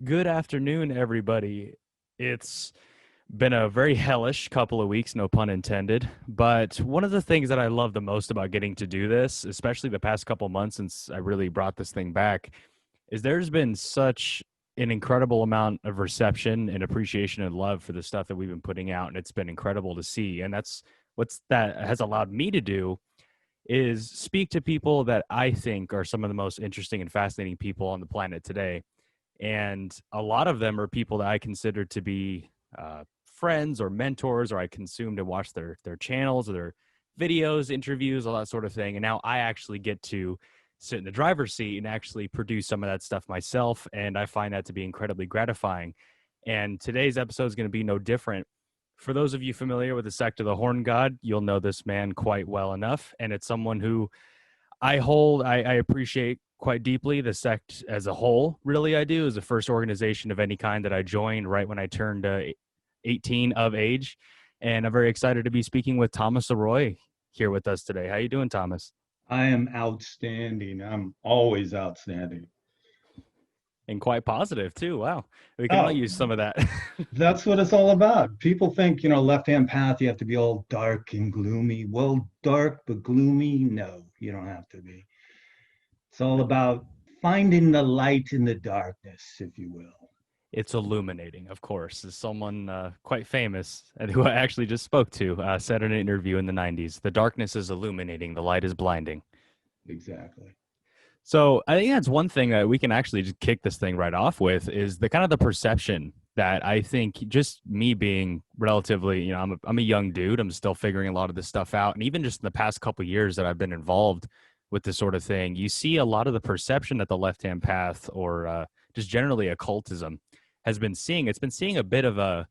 Good afternoon, everybody. It's been a very hellish couple of weeks, no pun intended. But one of the things that I love the most about getting to do this, especially the past couple months since I really brought this thing back, is there's been such an incredible amount of reception and appreciation and love for the stuff that we've been putting out. And it's been incredible to see. And that's that has allowed me to do is speak to people that I think are some of the most interesting and fascinating people on the planet today, and a lot of them are people that I consider to be friends or mentors, or I consumed and watched their channels or their videos, interviews, all that sort of thing. And now I actually get to sit in the driver's seat and actually produce some of that stuff myself, and I find that to be incredibly gratifying. And today's episode is going to be no different. For those of you familiar with the Sect of the Horn God, you'll know this man quite well enough, and it's someone who I appreciate quite deeply. The sect as a whole. Really, I do. Is the first organization of any kind that I joined right when I turned 18 of age, and I'm very excited to be speaking with Thomas LeRoy here with us today. How you doing, Thomas? I am outstanding. I'm always outstanding. And quite positive too. Wow, we can all Oh, use some of that. that's what it's all about. People think, left-hand path, you have to be all dark and gloomy. Well, dark but gloomy, no, you don't have to be. It's all about finding the light in the darkness, if you will. It's illuminating, of course. As someone quite famous and who I actually just spoke to said in an interview in the '90s, "The darkness is illuminating, the light is blinding." Exactly. So I think that's one thing that we can actually just kick this thing right off with is the kind of the perception that I think just me being relatively, I'm a young dude. I'm still figuring a lot of this stuff out. And even just in the past couple of years that I've been involved with this sort of thing, you see a lot of the perception that the left-hand path or just generally occultism has been seeing. It's been seeing a bit of a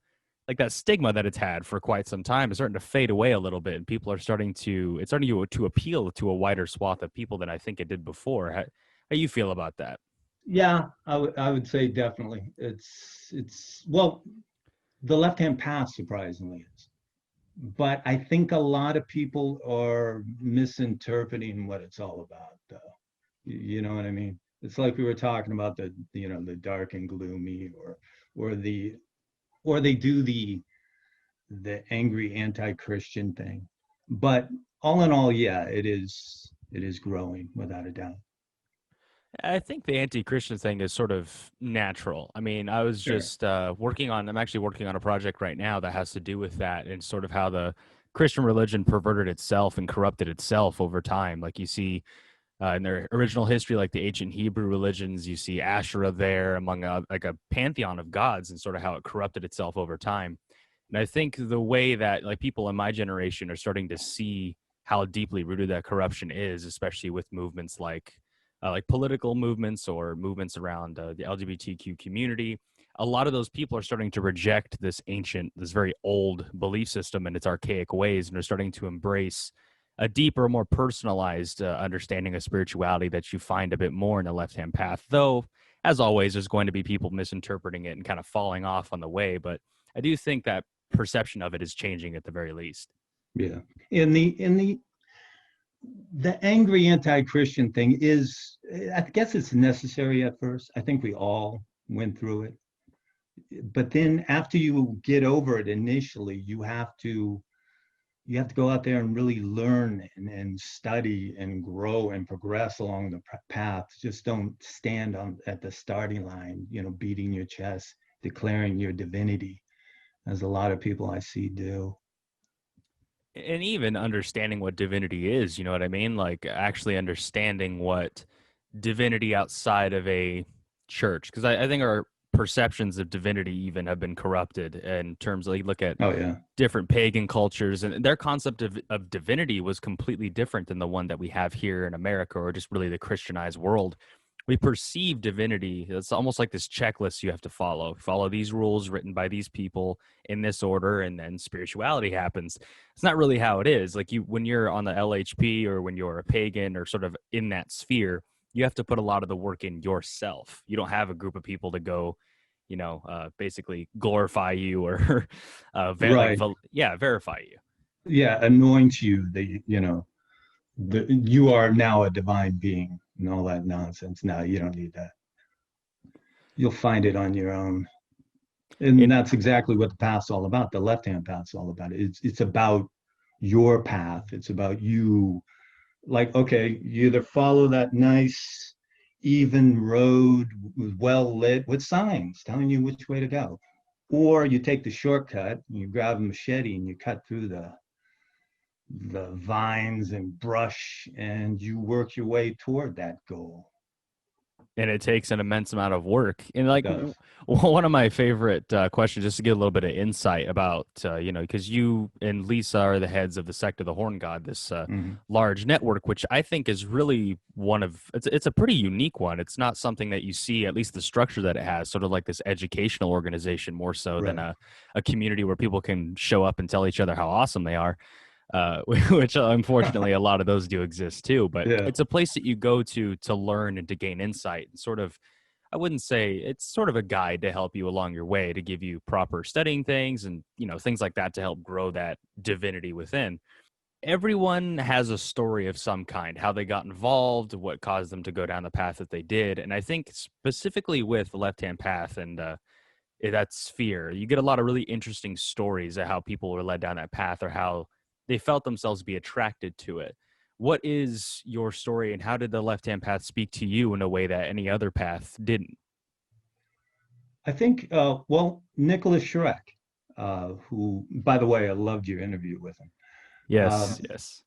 like that stigma that it's had for quite some time is starting to fade away a little bit, and people are starting to it's starting to appeal to a wider swath of people than I think it did before. How you feel about that? Yeah, I would say definitely. It's well, the left-hand path surprisingly is. But I think a lot of people are misinterpreting what it's all about, though. You know what I mean? It's like we were talking about the dark and gloomy, or the or they do the angry anti-Christian thing. But all in all, yeah, it is growing without a doubt. I think the anti-Christian thing is sort of natural. I mean, I was Sure. just I'm actually working on a project right now that has to do with that and sort of how the Christian religion perverted itself and corrupted itself over time. Like you see in their original history, like the ancient Hebrew religions, you see Asherah there among like a pantheon of gods, and sort of how it corrupted itself over time. And I think the way that like people in my generation are starting to see how deeply rooted that corruption is, especially with movements like political movements or movements around the LGBTQ community. A lot of those people are starting to reject this very old belief system and its archaic ways, and are starting to embrace a deeper, more personalized understanding of spirituality that you find a bit more in the left hand path. Though, as always, there's going to be people misinterpreting it and kind of falling off on the way. But I do think that perception of it is changing at the very least. Yeah. In the angry anti-Christian thing is, I guess it's necessary at first. I think we all went through it. But then after you get over it initially, you have to go out there and really learn and study and grow and progress along the path. Just don't stand at the starting line, beating your chest, declaring your divinity, as a lot of people I see do. And even understanding what divinity is, you know what I mean? Like actually understanding what divinity outside of a church, because I think our perceptions of divinity even have been corrupted in terms of, like, look at Oh yeah. different pagan cultures, and their concept of divinity was completely different than the one that we have here in America, or just really the Christianized world. We perceive divinity, it's almost like this checklist you have to follow these rules written by these people in this order, and then spirituality happens. It's not really how it is. Like, you, when you're on the LHP or when you're a pagan or sort of in that sphere, you have to put a lot of the work in yourself. You don't have a group of people to go, basically glorify you or Right. verify you. Yeah, anoint you. You are now a divine being and all that nonsense. No, you don't need that. You'll find it on your own. And It that's exactly what the path's all about. The left-hand path's all about. It's about your path. It's about you. Like, okay, you either follow that nice, even road, well lit with signs telling you which way to go, or you take the shortcut, you grab a machete and you cut through the vines and brush, and you work your way toward that goal. and it takes an immense amount of work. And It like does. one of my favorite questions, just to get a little bit of insight about, because you and Lisa are the heads of the Sect of the Horn God, this Mhm. large network, which I think is really one of it's a pretty unique one. It's not something that you see, at least the structure that it has, sort of like this educational organization more so than Right. a community where people can show up and tell each other how awesome they are. Which unfortunately a lot of those do exist too. But Yeah. it's a place that you go to learn and to gain insight and sort of, I wouldn't say it's sort of a guide to help you along your way to give you proper studying things and things like that to help grow that divinity within. Everyone has a story of some kind, how they got involved, what caused them to go down the path that they did. And I think specifically with the left hand path and that sphere, you get a lot of really interesting stories of how people were led down that path or how they felt themselves be attracted to it. What is your story, and how did the left hand path speak to you in a way that any other path didn't? I think, well, Nicholas Schreck, who, by the way, I loved your interview with him. Yes, Um, yes.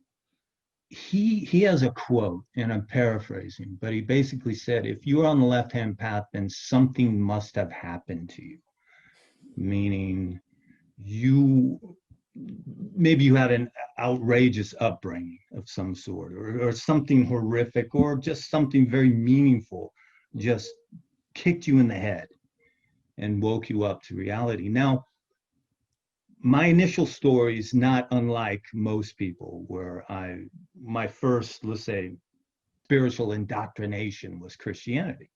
he has a quote, and I'm paraphrasing, but he basically said, if you're on the left-hand path, then something must have happened to you, meaning you maybe you had an outrageous upbringing of some sort, or something horrific, or just something very meaningful just kicked you in the head and woke you up to reality. Now, my initial story is not unlike most people, where my first, let's say, spiritual indoctrination was Christianity.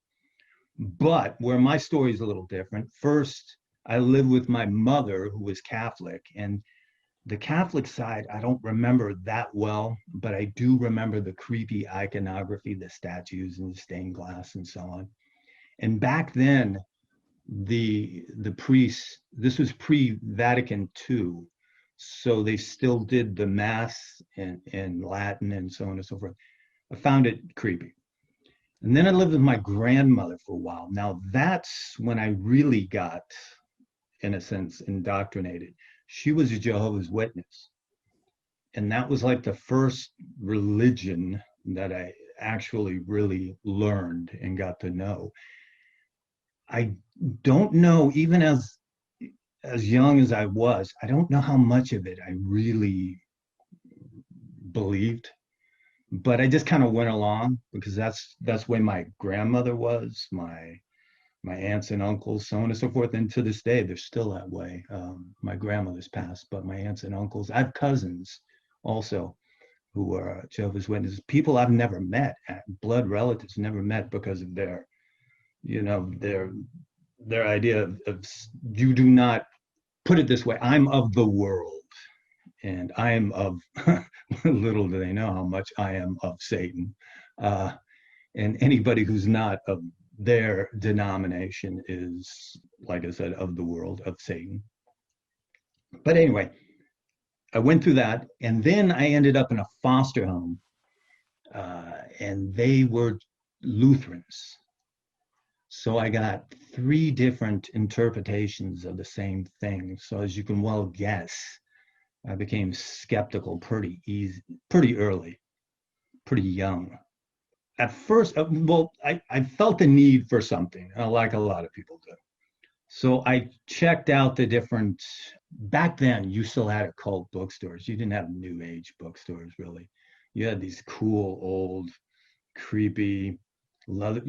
But where my story is a little different, first, I lived with my mother who was Catholic, and the Catholic side, I don't remember that well, but I do remember the creepy iconography, the statues and the stained glass and so on. And back then, the priests, this was pre-Vatican II, so they still did the mass in Latin and so on and so forth. I found it creepy. And then I lived with my grandmother for a while. Now that's when I really got, in a sense, indoctrinated. She was a Jehovah's Witness. And that was like the first religion that I actually really learned and got to know. I don't know, even as young as I was, I don't know how much of it I really believed, but I just kind of went along because that's where my grandmother was, my aunts and uncles, so on and so forth. And to this day, they're still that way. My grandmother's passed, but my aunts and uncles, I have cousins also who are Jehovah's Witnesses, people I've never met, blood relatives never met because of their, you know, their idea of you do not put it this way. I'm of the world, and I am of little do they know how much I am of Satan. Uh, and anybody who's not of their denomination is, like I said, of the world, of Satan. But anyway, I went through that, and then I ended up in a foster home, and they were Lutherans. So I got three different interpretations of the same thing. So as you can well guess, I became skeptical pretty easy, pretty early, pretty young. At first, well, I felt the need for something, like a lot of people do. So I checked out the different, back then, you still had occult bookstores. You didn't have new age bookstores, really. You had these cool, old, creepy, leather,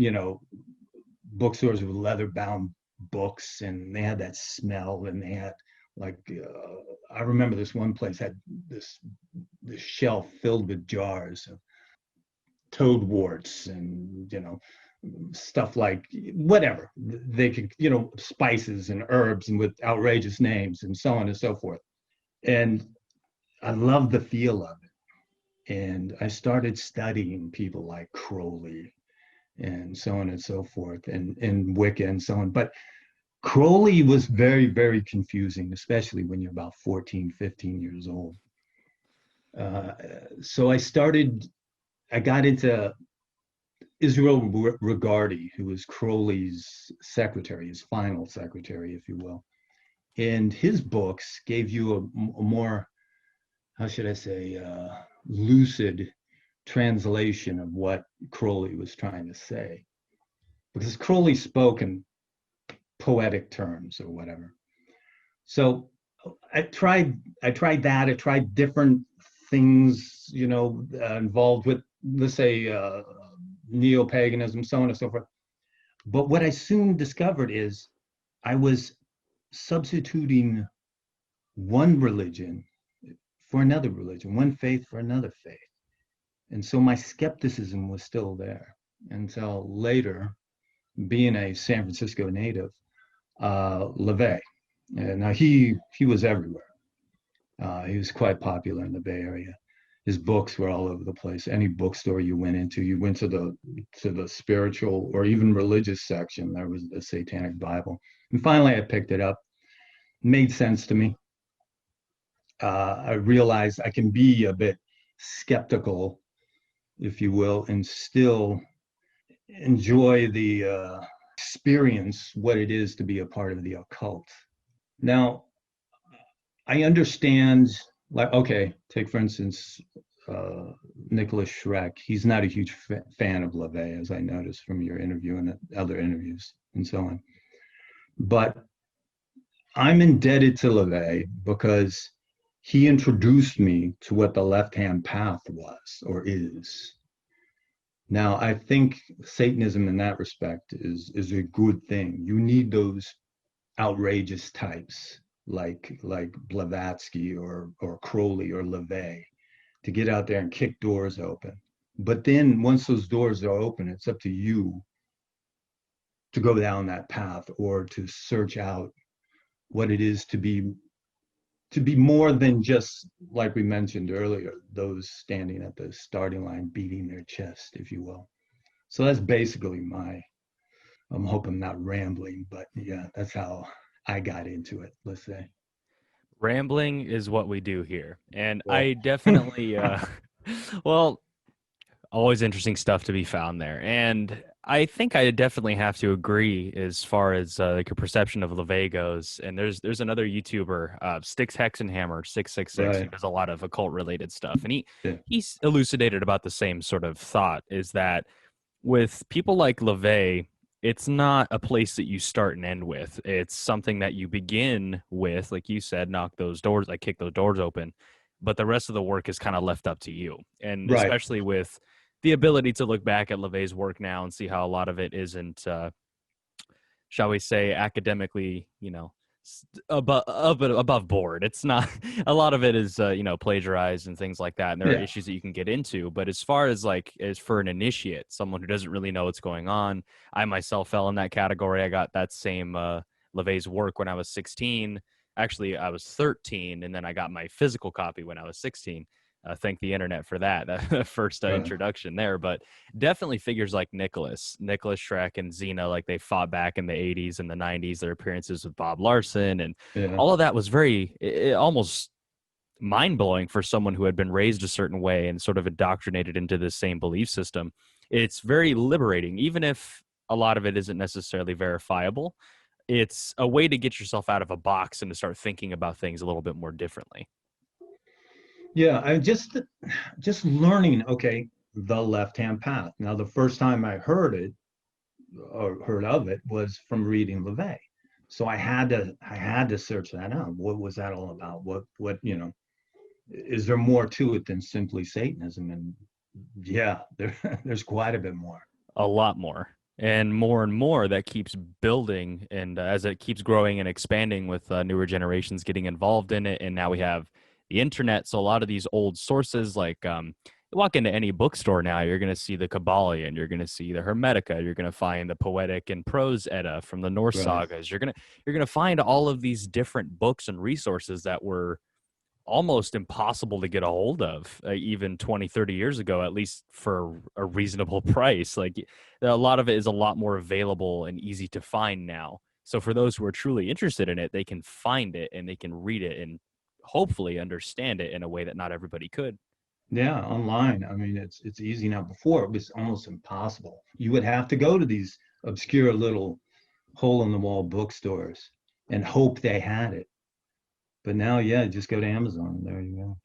bookstores with leather bound books, and they had that smell, and they had like I remember this one place had this shelf filled with jars of toadworts and stuff like whatever they could, spices and herbs and with outrageous names and so on and so forth. And I loved the feel of it. And I started studying people like Crowley and so on and so forth, and Wicca and so on. But Crowley was very, very confusing, especially when you're about 14, 15 years old. Uh, so I got into Israel Regardie, who was Crowley's secretary, his final secretary, if you will. And his books gave you a more, how should I say, lucid translation of what Crowley was trying to say. Because Crowley spoke in poetic terms or whatever. So I tried that. I tried different things, involved with, let's say, neo-paganism, so on and so forth. But what I soon discovered is I was substituting one religion for another religion, one faith for another faith. And so my skepticism was still there until later, being a San Francisco native, LeVay. And now he was everywhere. He was quite popular in the Bay Area. His books were all over the place. Any bookstore you went into, you went to the spiritual or even religious section, there was the Satanic Bible. And finally, I picked it up. It made sense to me. I realized I can be a bit skeptical, if you will, and still enjoy the experience what it is to be a part of the occult. Now, I understand, like, okay, take for instance, Nicholas Schreck. He's not a huge fan of LeVay, as I noticed from your interview and other interviews and so on. But I'm indebted to LeVay because he introduced me to what the left-hand path was or is. Now, I think Satanism in that respect is a good thing. You need those outrageous types like Blavatsky or Crowley or LeVay to get out there and kick doors open. But then once those doors are open, it's up to you to go down that path or to search out what it is to be more than just, like we mentioned earlier, those standing at the starting line beating their chest, if you will. So that's basically I'm hoping I'm not rambling, but yeah, that's how I got into it, let's say. Rambling is what we do here. And Well, I definitely, well, always interesting stuff to be found there. And I think I definitely have to agree as far as like a perception of LeVay goes. And there's another YouTuber, Sticks Hex and Hammer 666, who right. does a lot of occult related stuff. And Yeah. he's elucidated about the same sort of thought is that with people like LeVay, it's not a place that you start and end with. It's something that you begin with, like you said, knock those doors, like kick those doors open, but the rest of the work is kind of left up to you. And Right. especially with the ability to look back at LeVay's work now and see how a lot of it isn't, shall we say, academically, above board. It's not a lot of it is plagiarized and things like that, and there are Yeah. issues that you can get into. But as far as like as for an initiate, someone who doesn't really know what's going on, I myself fell in that category. I got that same LeVay's work when I was 16. Actually, I was 13, and then I got my physical copy when I was 16. Thank the internet for that. First Right. introduction there, but definitely figures like Nicholas Schreck and Xena, like they fought back in the 80s and the 90s, their appearances with Bob Larson and Yeah. all of that was very almost mind blowing for someone who had been raised a certain way and sort of indoctrinated into the same belief system. It's very liberating, even if a lot of it isn't necessarily verifiable. It's a way to get yourself out of a box and to start thinking about things a little bit more differently. Yeah. I just learning, okay, the left-hand path. Now, the first time I heard it or heard of it was from reading LeVay. So I had to search that out. What was that all about? What, is there more to it than simply Satanism? And yeah, there's quite a bit more. A lot more and more that keeps building and as it keeps growing and expanding with newer generations getting involved in it and now we have the internet, so a lot of these old sources like you walk into any bookstore now, you're going to see the Kabbalion, you're going to see the Hermetica, you're going to find the poetic and prose edda from the Norse Right. sagas, you're going to find all of these different books and resources that were almost impossible to get a hold of even 20, 30 years ago, at least for a reasonable price. Like a lot of it is a lot more available and easy to find now. So for those who are truly interested in it, they can find it and they can read it and hopefully understand it in a way that not everybody could. Yeah, online. I mean, it's easy now. Before it was almost impossible. You would have to go to these obscure little hole in the wall bookstores and hope they had it. But now, yeah, just go to Amazon and there you go.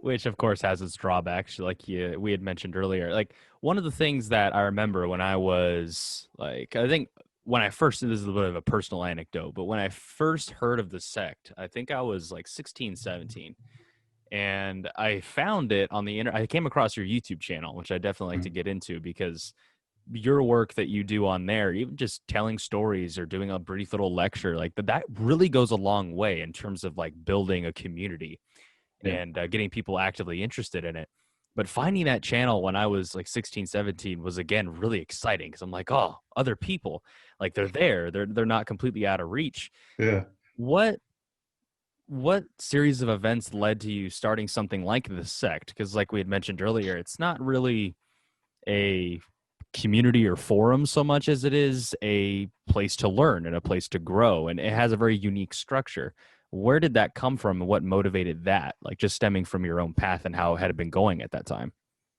Which of course has its drawbacks, like we had mentioned earlier. Like one of the things that I remember when I was like, I think when I first, this is a bit of a personal anecdote, but when I first heard of the sect, I think I was like 16, 17, and I found it on the internet. I came across your YouTube channel, which I definitely like to Mm. get into because your work that you do on there, even just telling stories or doing a brief little lecture, like that really goes a long way in terms of like building a community Yeah, and getting people actively interested in it. But finding that channel when I was like 16, 17 was again really exciting because I'm like, oh, other people, like they're there. They're not completely out of reach. yeah. What what series of events led to you starting something like the sect? Because like we had mentioned earlier, it's not really a community or forum so much as it is a place to learn and a place to grow, and it has a very unique structure. Where did that come from and what motivated that, like just stemming from your own path and how it had been going at that time?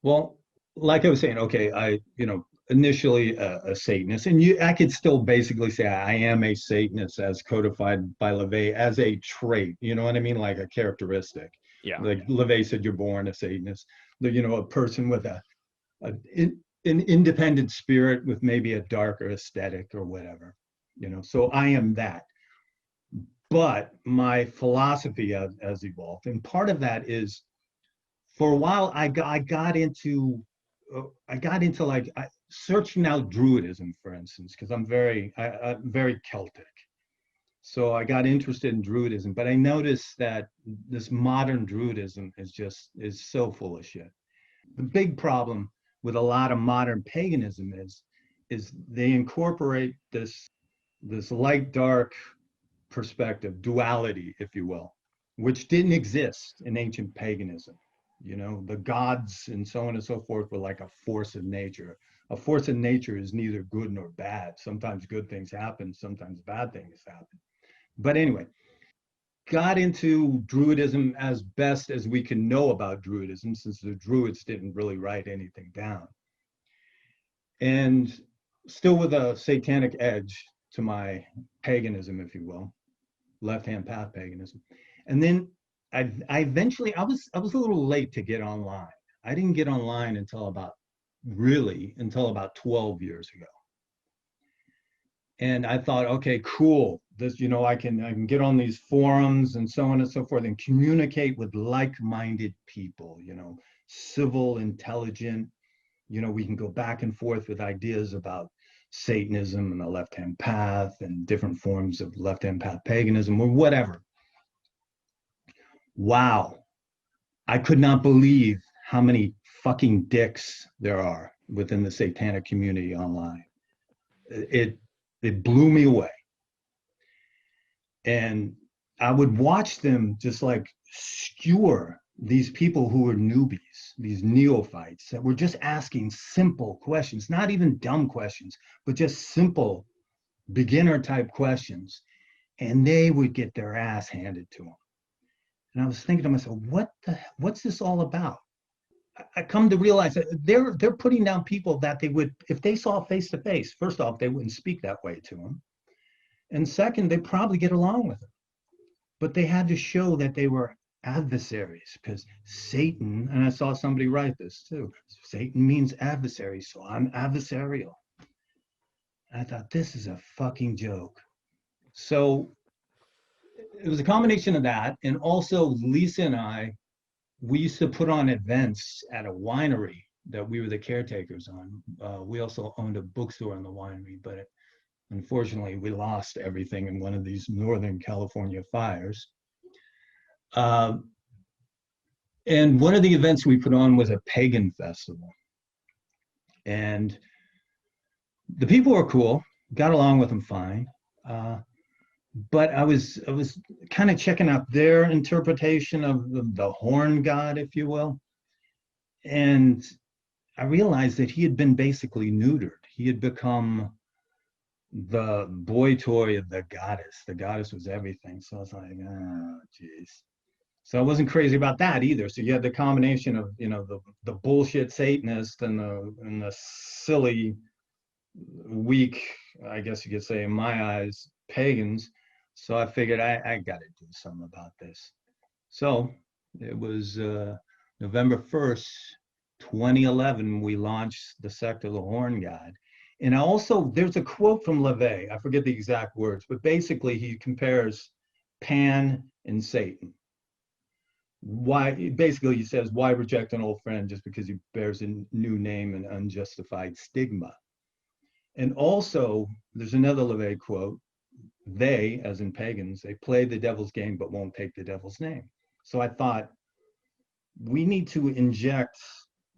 Well, like I was saying, okay, initially a Satanist, and I could still basically say I am a Satanist as codified by LeVay as a trait. You know what I mean? Like a characteristic. Yeah. Like LeVay said, you're born a Satanist. A person with a an independent spirit with maybe a darker aesthetic or whatever. So I am that. But my philosophy has evolved, and part of that is for a while I got into like searching out Druidism, for instance, because I'm very Celtic. So I got interested in Druidism, but I noticed that this modern Druidism is so full of shit. The big problem with a lot of modern paganism is they incorporate this light dark perspective, duality, if you will, which didn't exist in ancient paganism. The gods and so on and so forth were like a force of nature. A force of nature is neither good nor bad. Sometimes good things happen, sometimes bad things happen. But anyway, got into Druidism as best as we can know about Druidism, since the Druids didn't really write anything down. And still with a satanic edge to my paganism, if you will, left-hand path paganism. And then I eventually I was a little late to get online. I didn't get online until about 12 years ago. And I thought, okay, cool. This, I can get on these forums and so on and so forth and communicate with like-minded people, civil, intelligent, we can go back and forth with ideas about Satanism and the left-hand path and different forms of left-hand path paganism or whatever. Wow. I could not believe how many fucking dicks there are within the satanic community online. It it blew me away. And I would watch them just like skewer these people who were newbies, these neophytes that were just asking simple questions, not even dumb questions, but just simple beginner type questions. And they would get their ass handed to them. And I was thinking to myself, what's this all about? I come to realize that they're putting down people that they would, if they saw face to face, first off, they wouldn't speak that way to them. And second, they'd probably get along with them. But they had to show that they were adversaries because Satan, and I saw somebody write this too, Satan means adversary, so I'm adversarial. And I thought, this is a fucking joke. So it was a combination of that. And also, Lisa and we used to put on events at a winery that we were the caretakers on. We also owned a bookstore in the winery, but unfortunately, we lost everything in one of these Northern California fires. Uh, and one of the events we put on was a pagan festival. And the people were cool, got along with them fine. but I was kind of checking out their interpretation of the horn god, if you will, and I realized that he had been basically neutered. He had become the boy toy of the goddess. The goddess was everything. So I was like, oh, geez. So I wasn't crazy about that either. So you had the combination of, the bullshit Satanist and the silly, weak, I guess you could say, in my eyes, pagans. So I figured I got to do something about this. So it was November 1st, 2011, we launched the Sect of the Horn God. And also, there's a quote from LeRoy, I forget the exact words, but basically he compares Pan and Satan. Why, basically, he says, why reject an old friend just because he bears a new name and unjustified stigma? And also, there's another LeRoy quote, they, as in pagans, they play the devil's game but won't take the devil's name. So I thought, we need to inject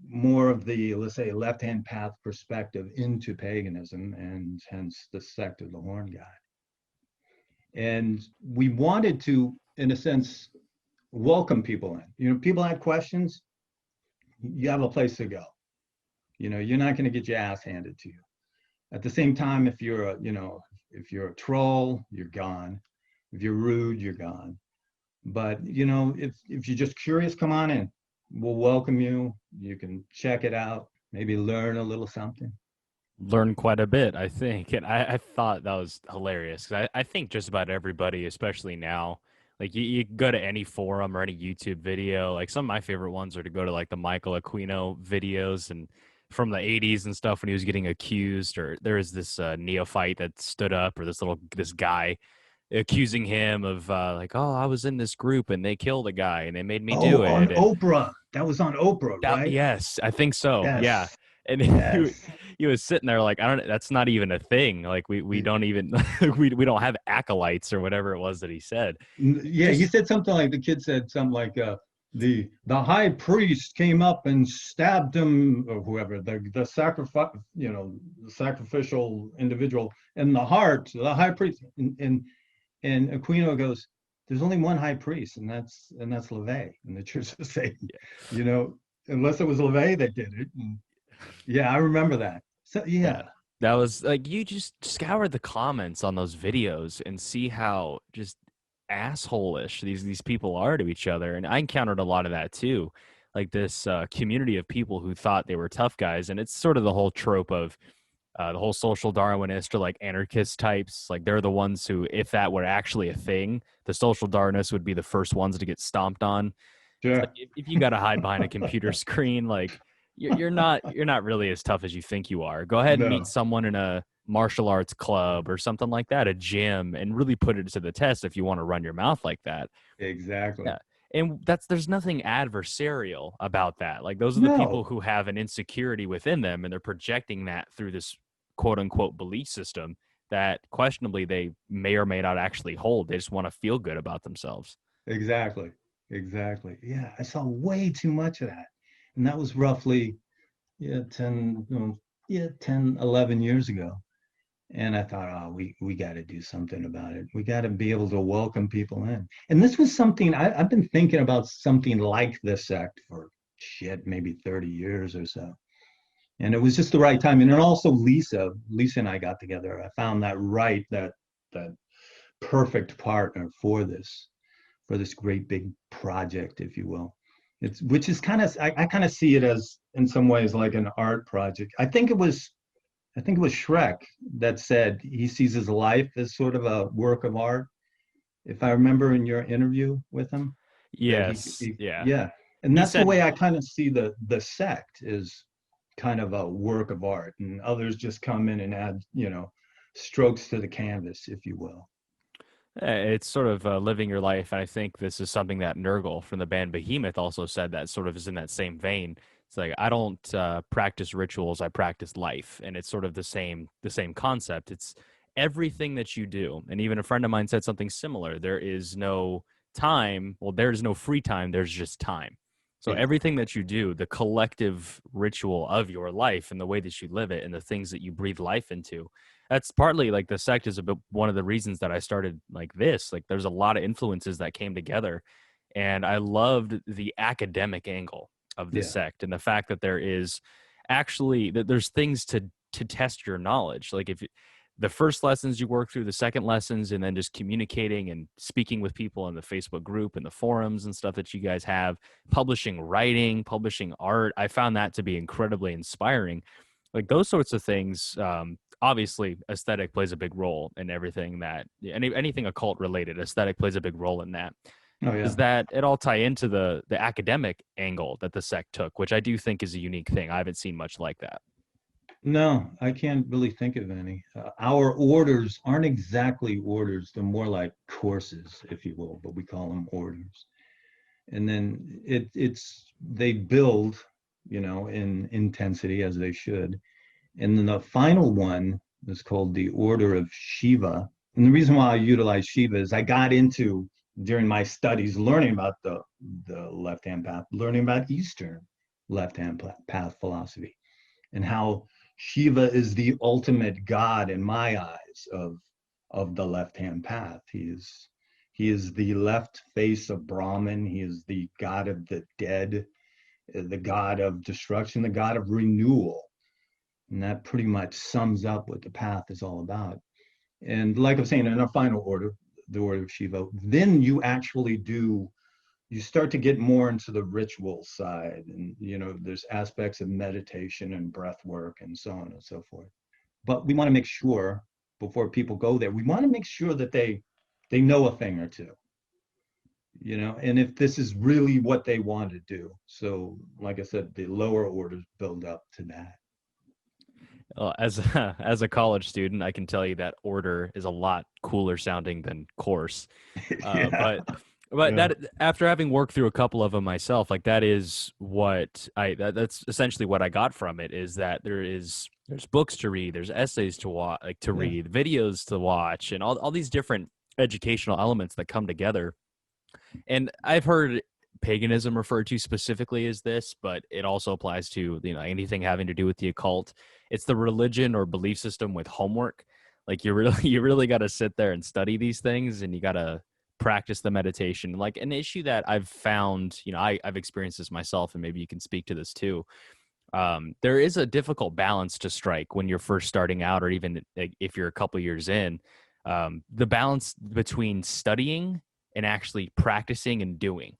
more of the, let's say, left hand path perspective into paganism, and hence the Sect of the Horn God. And we wanted to, in a sense, welcome people in. People had questions, you have a place to go. You're not going to get your ass handed to you. At the same time, if you're a troll, you're gone. If you're rude, you're gone. But if you're just curious, come on in. We'll welcome you. You can check it out, maybe learn a little something. Learned quite a bit, I think. And I thought that was hilarious. 'Cause I think just about everybody, especially now, like you go to any forum or any YouTube video, like some of my favorite ones are to go to like the Michael Aquino videos and from the 80s and stuff when he was getting accused, or there was this neophyte that stood up, or this guy accusing him of like, oh, I was in this group and they killed a guy and they made me Oh, do on it. And Oprah. That was on Oprah, that, right? yes, I think so. Yeah. Yes. And Yes. he was sitting there like, I don't, that's not even a thing. Like we don't even, we don't have acolytes or whatever it was that he said. Yeah, he Just, said something like, the kid said something like, the high priest came up and stabbed him, or whoever, the sacrifice, the sacrificial individual in the heart, the high priest. And Aquino goes, there's only one high priest, and that's LeRoy in the Church of Satan. You know, unless it was LeRoy that did it. And yeah, I remember that. So yeah, yeah, that was like, you just scour the comments on those videos and see how just asshole-ish these people are to each other. And I encountered a lot of that too. Like this community of people who thought they were tough guys. And it's sort of the whole trope of the whole social Darwinist or like anarchist types. Like they're the ones who, if that were actually a thing, the social Darwinists would be the first ones to get stomped on. It's like sure. if you got to hide behind a computer screen, like you're not really as tough as you think you are. Go ahead and meet No, someone in a martial arts club or something like that, a gym, and really put it to the test if you want to run your mouth like that. exactly. Yeah. And there's nothing adversarial about that. Like those are the people No, who have an insecurity within them and they're projecting that through this quote unquote belief system that questionably they may or may not actually hold. They just want to feel good about themselves. exactly. Exactly. Yeah, I saw way too much of that. And that was roughly, yeah, 10, 10, 11 years ago. And I thought, oh, we got to do something about it. We got to be able to welcome people in. And this was something I've been thinking about, something like this sect for shit, maybe 30 years or so. And it was just the right time. And then also Lisa and I got together. I found that perfect partner for this great big project, if you will. It's which is kind of, I kind of see it as in some ways like an art project. I think it was Shrek that said he sees his life as sort of a work of art. If I remember in your interview with him, that Yes. Yeah. yeah, and He that's the said, way I kind of see the sect is kind of a work of art, and others just come in and add, strokes to the canvas, if you will. It's sort of living your life. And I think this is something that Nurgle from the band Behemoth also said that sort of is in that same vein. It's like, I don't practice rituals, I practice life. And it's sort of the same concept. It's everything that you do. And even a friend of mine said something similar. There is no time. Well, there's no free time. There's just time. So Yeah, everything that you do, the collective ritual of your life and the way that you live it and the things that you breathe life into, that's partly like the sect is a bit one of the reasons that I started like this. Like there's a lot of influences that came together, and I loved the academic angle of the yeah, sect and the fact that there is actually that there's things to test your knowledge. Like if the first lessons you work through, the second lessons, and then just communicating and speaking with people in the Facebook group and the forums and stuff that you guys have, publishing writing, publishing art. I found that to be incredibly inspiring. Like those sorts of things. Obviously, aesthetic plays a big role in everything that anything occult related. Aesthetic plays a big role in that. oh Does yeah. that it all tie into the academic angle that the sect took, which I do think is a unique thing. I haven't seen much like that. No, I can't really think of any. Our orders aren't exactly orders. They're more like courses, if you will, but we call them orders. And then it's they build, in intensity as they should. And then the final one is called the Order of Shiva. And the reason why I utilize Shiva is I got into during my studies learning about the left-hand path, learning about Eastern left-hand path philosophy, and how Shiva is the ultimate god in my eyes of the left-hand path. He is the left face of Brahman. He is the god of the dead, the god of destruction, the god of renewal. And that pretty much sums up what the path is all about. And like I'm saying, in our final order, the order of Shiva, then you start to get more into the ritual side. And, there's aspects of meditation and breath work and so on and so forth. But we want to make sure before people go there, we want to make sure that they know a thing or two, and if this is really what they want to do. So, like I said, the lower orders build up to that. As as a college student, I can tell you that order is a lot cooler sounding than course. Uh, Yeah, but but yeah, that after having worked through a couple of them myself, like that is what that's essentially what I got from it is that there's books to read, there's essays to watch, like to yeah, read, videos to watch, and all these different educational elements that come together. And I've heard paganism referred to specifically as this, but it also applies to anything having to do with the occult. It's the religion or belief system with homework. Like you really you really got to sit there and study these things, and you got to practice the meditation. Like an issue that I've found, I've experienced this myself, and maybe you can speak to this too. There is a difficult balance to strike when you're first starting out, or even like, if you're a couple years in. The balance between studying and actually practicing and doing.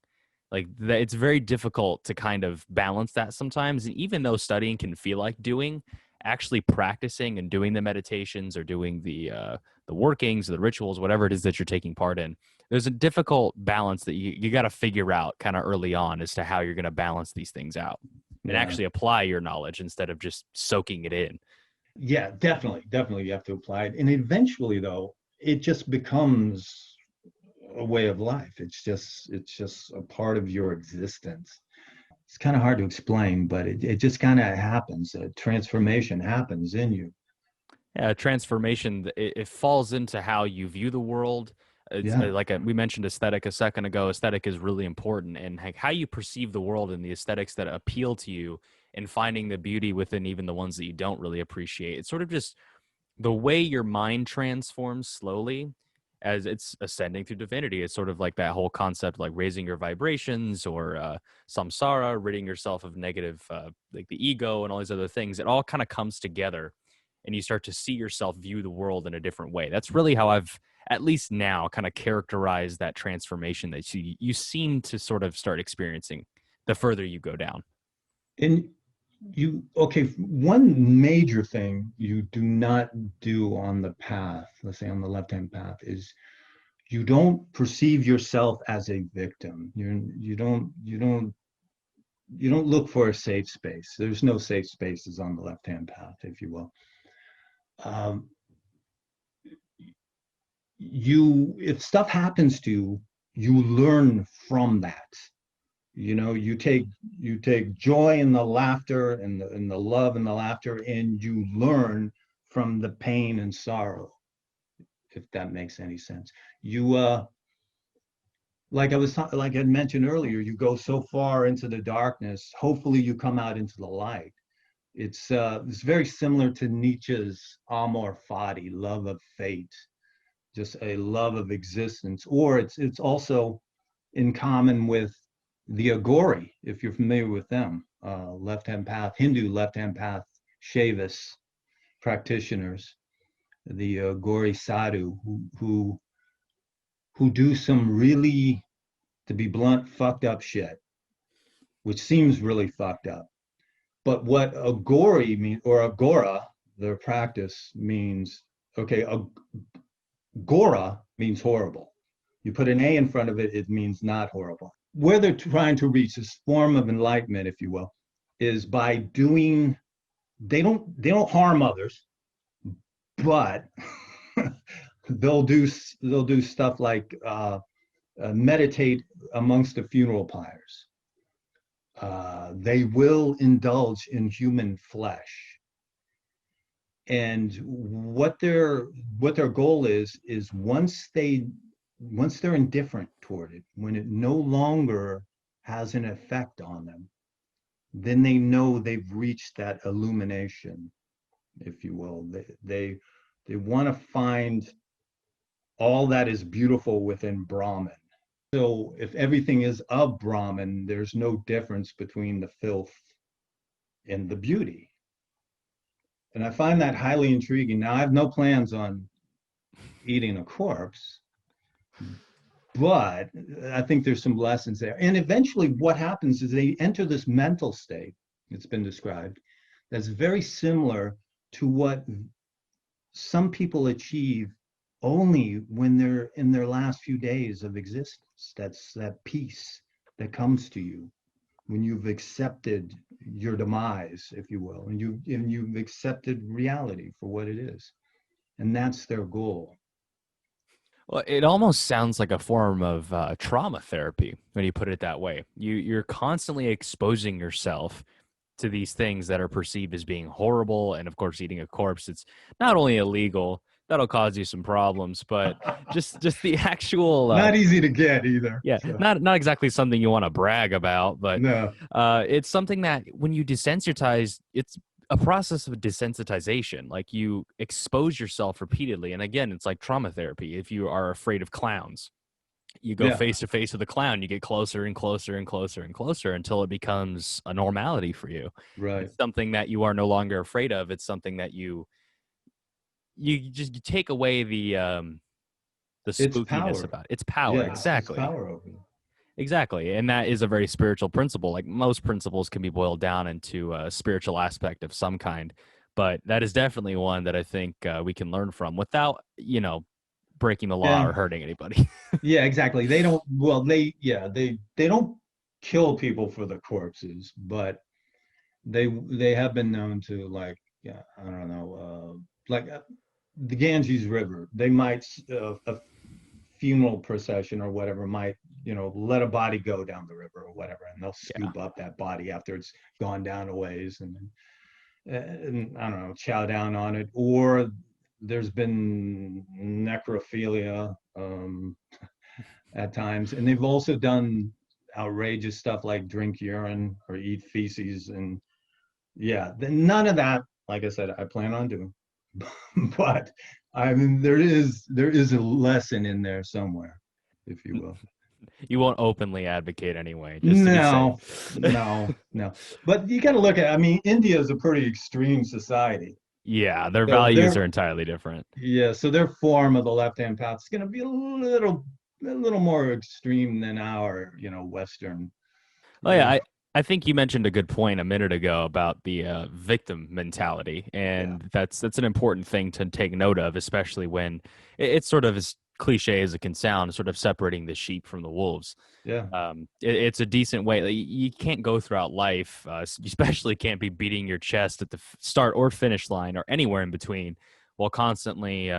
Like it's very difficult to kind of balance that sometimes. And even though studying can feel like doing, actually practicing and doing the meditations or doing the workings, the rituals, whatever it is that you're taking part in, there's a difficult balance that you got to figure out kind of early on as to how you're going to balance these things out and yeah. actually apply your knowledge instead of just soaking it in. Yeah, definitely, definitely you have to apply it. And eventually though, it just becomes a way of life. It's just a part of your existence. It's kind of hard to explain, but it just kind of happens. A transformation happens in you. Yeah, transformation, it falls into how you view the world. It's Yeah, we mentioned aesthetic a second ago. Aesthetic is really important, and like how you perceive the world and the aesthetics that appeal to you, and finding the beauty within even the ones that you don't really appreciate. It's sort of just the way your mind transforms slowly as it's ascending through divinity. It's sort of like that whole concept, like raising your vibrations or samsara, ridding yourself of negative, like the ego and all these other things. It all kind of comes together, and you start to see yourself view the world in a different way. That's really how I've, at least now, kind of characterized that transformation that you seem to sort of start experiencing the further you go down. and okay, one major thing you do not do on the path, let's say on the left-hand path, is you don't perceive yourself as a victim. You don't look for a safe space. There's no safe spaces on the left-hand path, if you will. Um, if stuff happens to you, you learn from that. You take joy in the laughter and the love and the laughter, and you learn from the pain and sorrow, if that makes any sense. You like I mentioned earlier, you go so far into the darkness, hopefully you come out into the light. It's very similar to Nietzsche's amor fati, love of fate, just a love of existence. Or it's also in common with the Agori, if you're familiar with them, left-hand path, Hindu left-hand path Shaivis practitioners, the Agori sadhu, who do some really, to be blunt, fucked up shit, which seems really fucked up. But what Agori means, or Agora, their practice means, okay, Agora means horrible. You put an A in front of it, it means not horrible. Where they're trying to reach this form of enlightenment, if you will, is by doing, they don't harm others, but they'll do they'll do stuff like meditate amongst the funeral pyres. They will indulge in human flesh, and what their goal is once they're indifferent toward it, when it no longer has an effect on them, then they know they've reached that illumination, if you will. They want to find all that is beautiful within Brahman. So if everything is of Brahman, there's no difference between the filth and the beauty. And I find that highly intriguing. Now, I have no plans on eating a corpse, but I think there's some lessons there. And eventually, what happens is they enter this mental state, it's been described, that's very similar to what some people achieve only when they're in their last few days of existence. That's that peace that comes to you when you've accepted your demise, if you will, and you've accepted reality for what it is. And that's their goal. Well, it almost sounds like a form of trauma therapy when you put it that way. You're constantly exposing yourself to these things that are perceived as being horrible, and of course, eating a corpse. It's not only illegal, that'll cause you some problems, but just the actual Not easy to get either. yeah, So, not exactly something you want to brag about, but no, it's something that when you desensitize, it's a process of desensitization. Like you expose yourself repeatedly, and again, it's like trauma therapy. If you are afraid of clowns, you go yeah, face to face with a clown, you get closer and closer and closer and closer until it becomes a normality for you. right. It's something that you are no longer afraid of. It's something that you take away the It's spookiness power. about it. It's power, Yeah, it's exactly. power over you. Exactly. And that is a very spiritual principle. Like most principles can be boiled down into a spiritual aspect of some kind. But that is definitely one that I think we can learn from without, breaking the law Yeah, or hurting anybody. yeah, exactly. They don't, well, yeah, they don't kill people for the corpses, but they have been known to, like, yeah, I don't know, like the Ganges River. They might a funeral procession or whatever might, let a body go down the river or whatever, and they'll Yeah. scoop up that body after it's gone down a ways, and I don't know, chow down on it. Or there's been necrophilia at times, and they've also done outrageous stuff like drink urine or eat feces. And yeah, none of that, like I said, I plan on doing. But I mean, there is a lesson in there somewhere, if you will. You won't openly advocate anyway, just to be No, safe. no. But you got to look at, I mean, India is a pretty extreme society. Yeah, their So values are entirely different. yeah, so their form of the left-hand path is going to be a little more extreme than our, Western, Oh you yeah, know. I think you mentioned a good point a minute ago about the victim mentality, Yeah, and that's an important thing to take note of, especially when it's sort of as cliche as it can sound, sort of separating the sheep from the wolves. yeah, It's a decent way. Like, you can't go throughout life, you especially can't be beating your chest at the start or finish line or anywhere in between, while constantly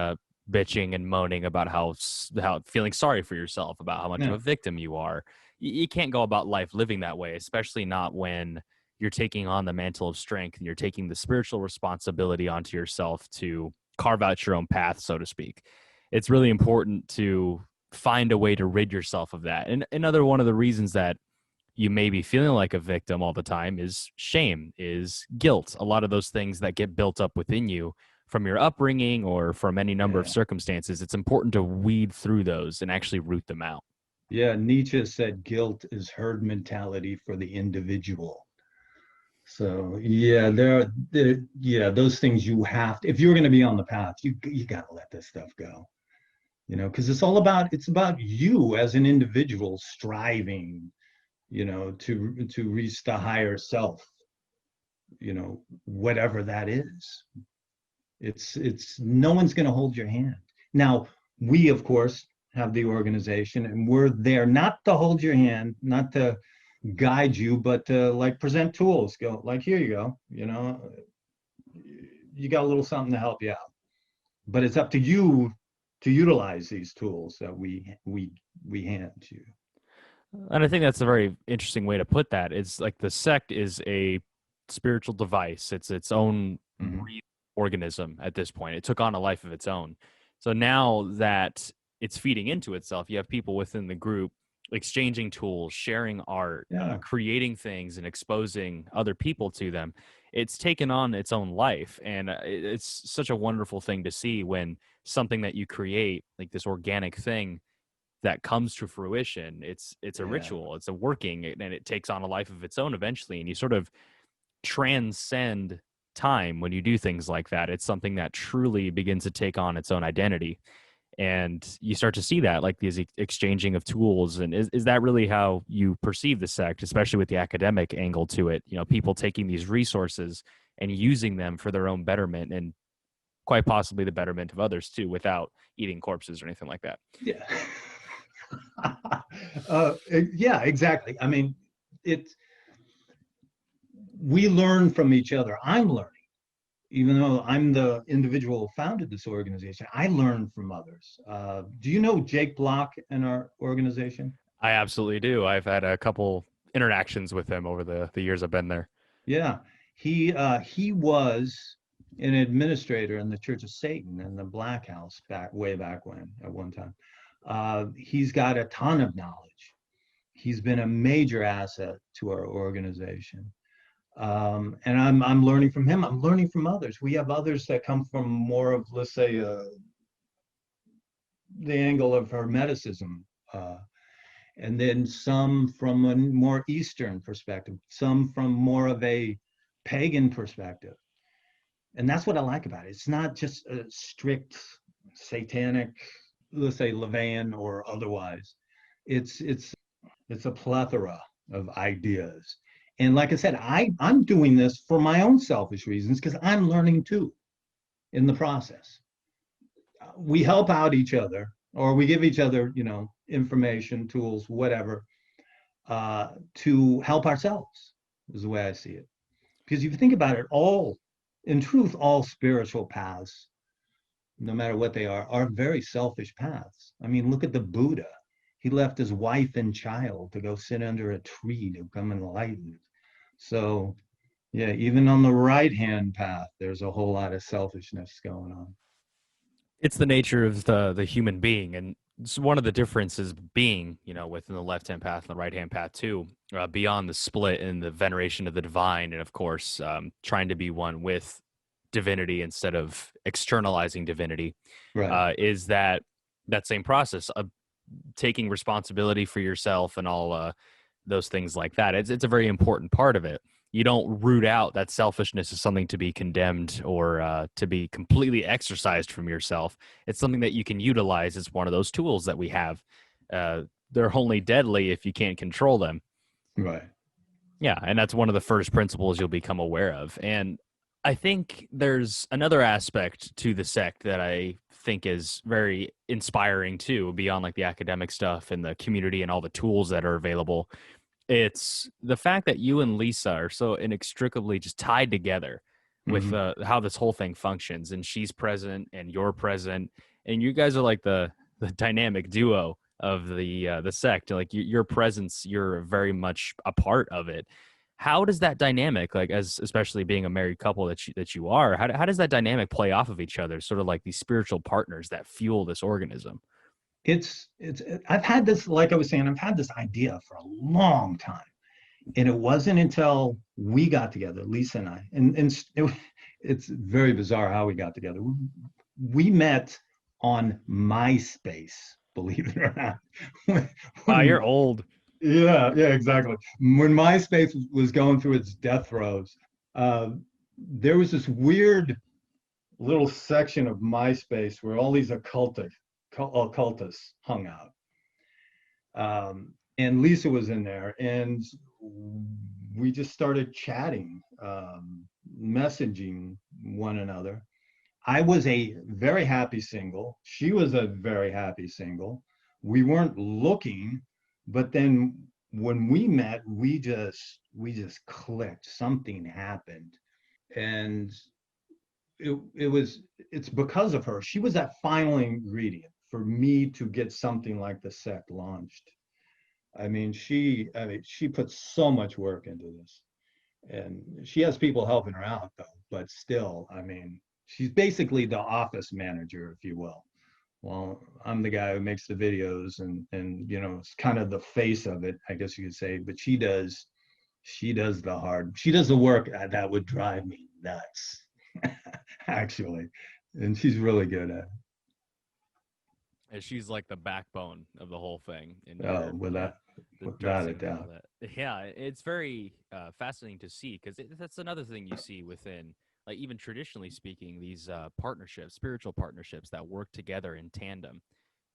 bitching and moaning about how feeling sorry for yourself about how much of yeah, a victim you are. You can't go about life living that way, especially not when you're taking on the mantle of strength and you're taking the spiritual responsibility onto yourself to carve out your own path, so to speak. It's really important to find a way to rid yourself of that. And another one of the reasons that you may be feeling like a victim all the time is shame, is guilt. A lot of those things that get built up within you from your upbringing or from any number of Yeah. circumstances, it's important to weed through those and actually root them out. Yeah, Nietzsche said guilt is herd mentality for the individual. So yeah, yeah, those things you have to, if you're going to be on the path, you got to let this stuff go, because it's about you as an individual striving, to reach the higher self, whatever that is. It's no one's going to hold your hand. Now, we of course have the organization, and we're there not to hold your hand, not to guide you, but to like present tools. Go like, here you go. You got a little something to help you out. But it's up to you to utilize these tools that we hand to you. And I think that's a very interesting way to put that. It's like the sect is a spiritual device. It's its own Mhm. breathing organism at this point. It took on a life of its own. So now that it's feeding into itself, you have people within the group exchanging tools, sharing art, Yeah, creating things, and exposing other people to them. It's taken on its own life, and it's such a wonderful thing to see when something that you create, like this organic thing, that comes to fruition. It's a yeah, ritual, it's a working, and it takes on a life of its own eventually, and you sort of transcend time when you do things like that. It's something that truly begins to take on its own identity, and you start to see that, like these exchanging of tools. And is that really how you perceive the sect, especially with the academic angle to it? People taking these resources and using them for their own betterment, and quite possibly the betterment of others too, without eating corpses or anything like that. yeah. Yeah, exactly. I mean, it's we learn from each other. I'm learning, even though I'm the individual who founded this organization. I learn from others. Do you know Jake Block in our organization? I absolutely do. I've had a couple interactions with him over the years I've been there. Yeah, he was an administrator in the Church of Satan in the Black House way back when at one time. He's got a ton of knowledge. He's been a major asset to our organization. And I'm learning from him. I'm learning from others. We have others that come from more of, let's say, the angle of Hermeticism, uh, and then some from a more Eastern perspective, some from more of a pagan perspective. And that's what I like about it. It's not just a strict satanic, let's say Levan or otherwise. It's a plethora of ideas. And like I said, I'm doing this for my own selfish reasons because I'm learning too in the process. We help out each other, or we give each other, information, tools, whatever, to help ourselves, is the way I see it. Because if you think about it, in truth, all spiritual paths, no matter what they are very selfish paths. I mean, look at the Buddha. He left his wife and child to go sit under a tree to become enlightened. So, yeah, even on the right hand path, there's a whole lot of selfishness going on. It's the nature of the human being, and it's one of the differences being, within the left hand path and the right hand path too, beyond the split and the veneration of the divine, and of course, trying to be one with divinity instead of externalizing divinity, Right. is that same process of taking responsibility for yourself and all those things like that. It's a very important part of it. You don't root out that selfishness as something to be condemned or to be completely exercised from yourself. It's something that you can utilize as one of those tools that we have. They're only deadly if you can't control them. Right. Yeah, and that's one of the first principles you'll become aware of. And I think there's another aspect to the sect that I think is very inspiring too, beyond like the academic stuff and the community and all the tools that are available. It's the fact that you and Lisa are so inextricably just tied together with Hmm. how this whole thing functions, and she's present and you're present, and you guys are like the dynamic duo of the sect. Like your presence, you're very much a part of it. How does that dynamic, like as especially being a married couple that you are, how does that dynamic play off of each other, sort of like these spiritual partners that fuel this organism? it's I've had this, like I was saying, I've had this idea for a long time. And it wasn't until we got together, Lisa and I, it's very bizarre how we got together. We met on MySpace, believe it or not. When, Wow, when you're old. yeah, yeah, exactly. When MySpace was going through its death throes, uh, there was this weird little section of MySpace where all these occultists hung out. And Lisa was in there, and we just started chatting, messaging one another. I was a very happy single. She was a very happy single. We weren't looking, but then when we met, we just clicked. Something happened, and it's because of her. She was that final ingredient for me to get something like the Sect launched. I mean, she puts so much work into this, and she has people helping her out though. But still, I mean, she's basically the office manager, if you will. Well, I'm the guy who makes the videos, and it's kind of the face of it, I guess you could say. But she does the work that would drive me nuts, actually, and she's really good at it. And she's like the backbone of the whole thing. And Oh, you're, yeah, the without a dressing and all doubt. that. Yeah, it's very fascinating to see because that's another thing you see within, like, even traditionally speaking, these partnerships, spiritual partnerships that work together in tandem.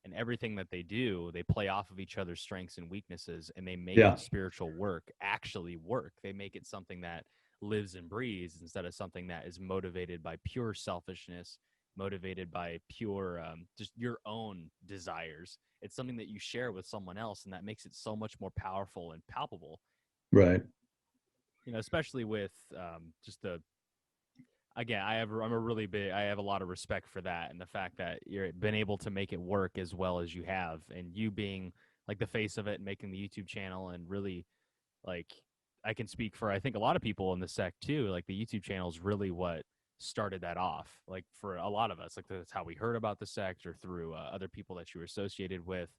And everything that they do, they play off of each other's strengths and weaknesses, and they make Yeah, the spiritual work actually work. They make it something that lives and breathes instead of something that is motivated by pure selfishness, motivated by pure just your own desires. It's something that you share with someone else, and that makes it so much more powerful and palpable. right. Especially with just the again, I'm a really big, I have a lot of respect for that and the fact that you've been able to make it work as well as you have, and you being like the face of it and making the YouTube channel and really like I can speak for I think a lot of people in the sect too. Like the YouTube channel is really what started that off. Like for a lot of us, like that's how we heard about the sect or through other people that you were associated with.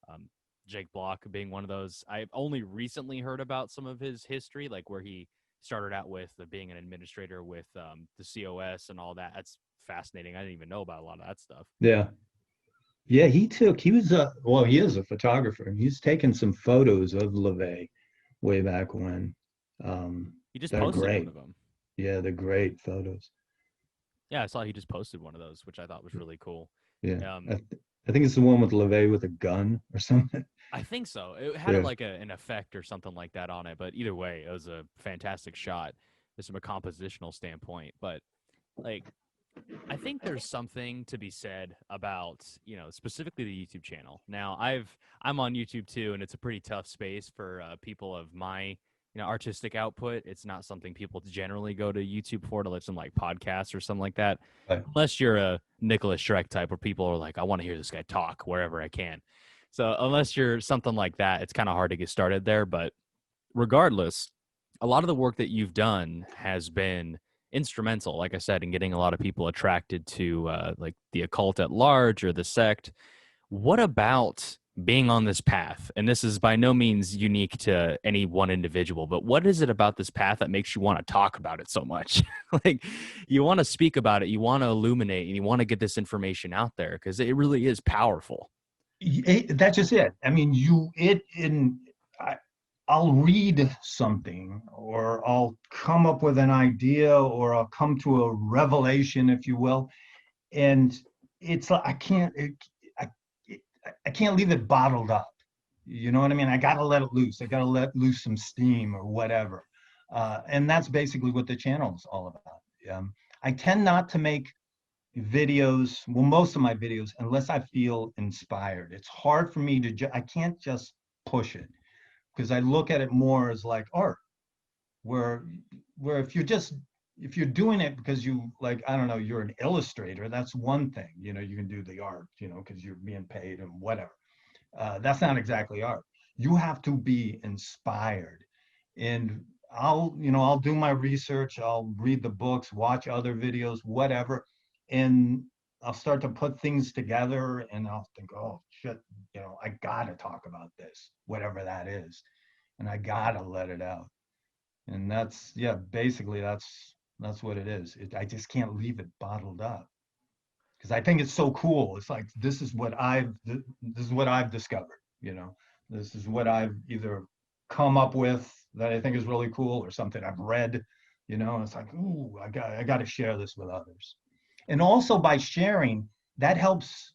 Um, Jake Block being one of those. I've only recently heard about some of his history, like where he started out with being an administrator with the COS and all that. That's fascinating. I didn't even know about a lot of that stuff. Yeah. Yeah, he was he is a photographer, and he's taken some photos of LeVay way back when. Um, He just they're posted one great. of them. Yeah, they're great photos. Yeah, I saw he just posted one of those, which I thought was really cool. Yeah. Um, I think it's the one with LeVay with a gun or something. I think so. It had Yeah. like an effect or something like that on it, but either way, it was a fantastic shot, just from a compositional standpoint. But like, I think there's something to be said about, specifically the YouTube channel. Now, I'm on YouTube too, and it's a pretty tough space for people of my, artistic output. It's not something people generally go to YouTube for to listen like podcasts or something like that, Right. unless you're a Nicholas Shrek type where people are like, I want to hear this guy talk wherever I can. So unless you're something like that, it's kind of hard to get started there. But regardless, a lot of the work that you've done has been instrumental, like I said, in getting a lot of people attracted to like the occult at large or the sect. What about being on this path? And this is by no means unique to any one individual, but what is it about this path that makes you want to talk about it so much? Like you want to speak about it, you want to illuminate, and you want to get this information out there because it really is powerful. That's just it. I mean, I, I'll read something, or I'll come up with an idea, or I'll come to a revelation, if you will, and it's like I, I can't leave it bottled up. You know what I mean? I got to let it loose. I got to let loose some steam or whatever. And that's basically what the channel is all about. I tend not to make videos, well, most of my videos, unless I feel inspired. It's hard for me I can't just push it, because I look at it more as like art, where if you're doing it because you like, I don't know, you're an illustrator, that's one thing. You can do the art, because you're being paid and whatever. That's not exactly art. You have to be inspired. And I'll do my research, I'll read the books, watch other videos, whatever. And I'll start to put things together, and I'll think, oh shit, I gotta talk about this, whatever that is, and I gotta let it out. And that's, yeah, basically that's what it is. I just can't leave it bottled up because I think it's so cool. It's like this is what I've discovered. This is what I've either come up with that I think is really cool, or something I've read. It's like, ooh, I got to share this with others. And also by sharing, that helps